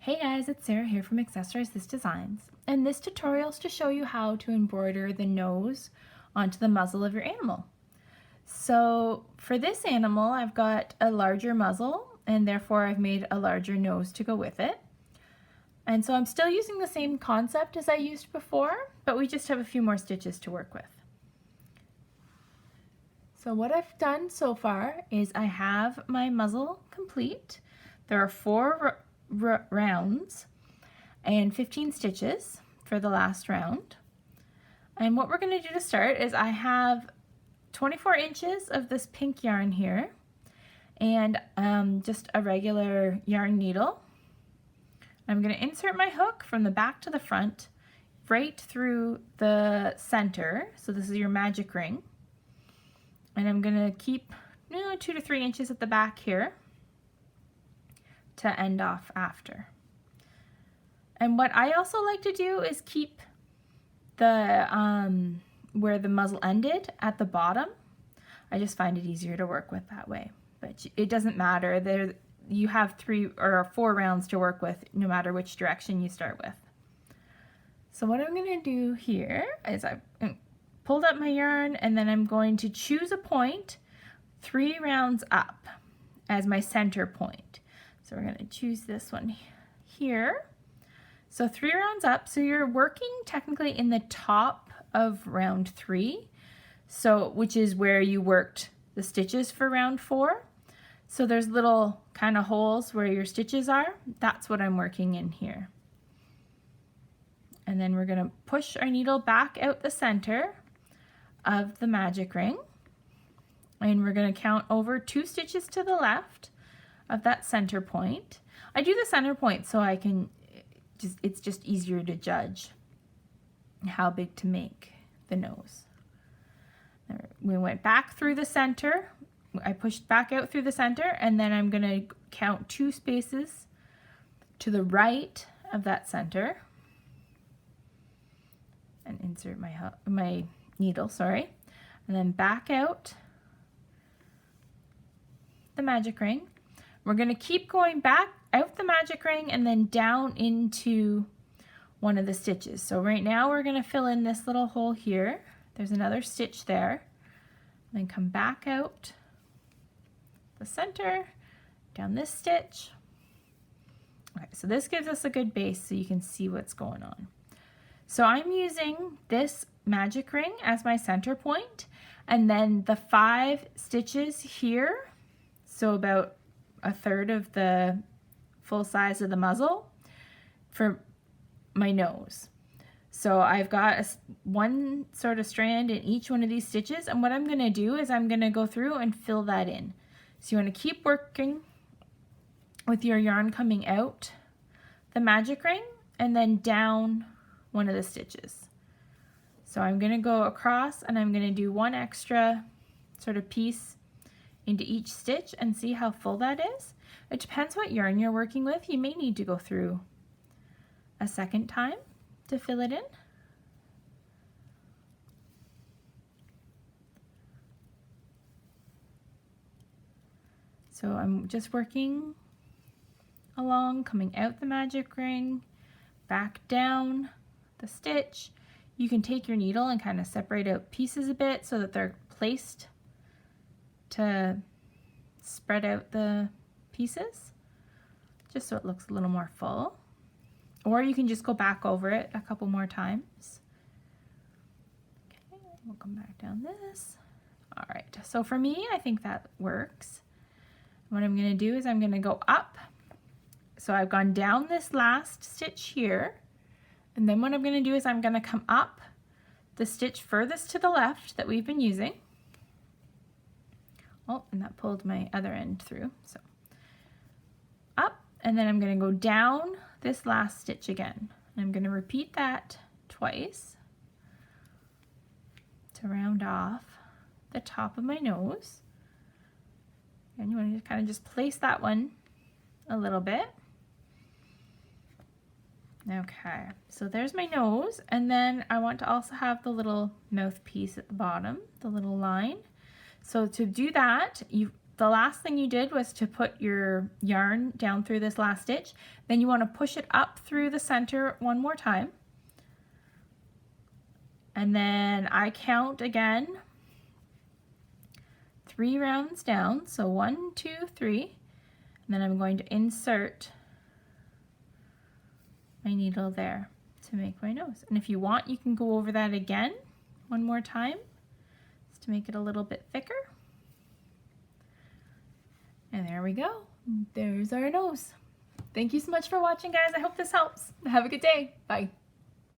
Hey guys, it's Sarah here from Accessorize This Designs, and this tutorial is to show you how to embroider the nose onto the muzzle of your animal. So for this animal, I've got a larger muzzle, and therefore I've made a larger nose to go with it. And so I'm still using the same concept as I used before, but we just have a few more stitches to work with. So what I've done so far is I have my muzzle complete. There are 4 rounds and 15 stitches for the last round. And what we're going to do to start is I have 24 inches of this pink yarn here and just a regular yarn needle. I'm going to insert my hook from the back to the front right through the center. So this is your magic ring. And I'm going to keep 2 to 3 inches at the back here to end off after. And what I also like to do is keep the where the muzzle ended at the bottom. I just find it easier to work with that way, but it doesn't matter. You have 3 or 4 rounds to work with no matter which direction you start with. So what I'm going to do here is I've pulled up my yarn, and then I'm going to choose a point 3 rounds up as my center point. So we're going to choose this one here. So 3 rounds up, so you're working technically in the top of round 3, so which is where you worked the stitches for round 4. So there's little kind of holes where your stitches are. That's what I'm working in here. And then we're going to push our needle back out the center of the magic ring, and we're going to count over 2 stitches to the left of that center point. I do the center point so I can it's just easier to judge how big to make the nose. We went back through the center. I pushed back out through the center, and then I'm going to count 2 spaces to the right of that center and insert my needle, sorry, and then back out the magic ring. We're going to keep going back out the magic ring and then down into one of the stitches. So right now we're going to fill in this little hole here. There's another stitch there. Then come back out the center, down this stitch. Okay, so this gives us a good base so you can see what's going on. So I'm using this magic ring as my center point, and then the 5 stitches here, so about 1/3 of the full size of the muzzle for my nose. So I've got one sort of strand in each one of these stitches, and what I'm going to do is I'm going to go through and fill that in. So you want to keep working with your yarn coming out the magic ring and then down one of the stitches. So I'm going to go across, and I'm going to do 1 extra sort of piece into each stitch and see how full that is. It depends what yarn you're working with. You may need to go through a second time to fill it in. So I'm just working along, coming out the magic ring, back down the stitch. You can take your needle and kind of separate out pieces a bit so that they're placed to spread out the pieces, just so it looks a little more full. Or you can just go back over it a couple more times. Okay, we'll come back down this. All right, so for me, I think that works. What I'm going to do is I'm going to go up. So I've gone down this last stitch here, and then what I'm going to do is I'm going to come up the stitch furthest to the left that we've been using. Oh, and that pulled my other end through. So up, and then I'm going to go down this last stitch again. I'm going to repeat that twice to round off the top of my nose. And you want to kind of just place that one a little bit. Okay, so there's my nose, and then I want to also have the little mouthpiece at the bottom, the little line. So to do that, the last thing you did was to put your yarn down through this last stitch. Then you want to push it up through the center one more time. And then I count again 3 rounds down. So 1, 2, 3. And then I'm going to insert my needle there to make my nose. And if you want, you can go over that again one more time just to make it a little bit thicker. And there we go. There's our nose. Thank you so much for watching, guys. I hope this helps. Have a good day. Bye.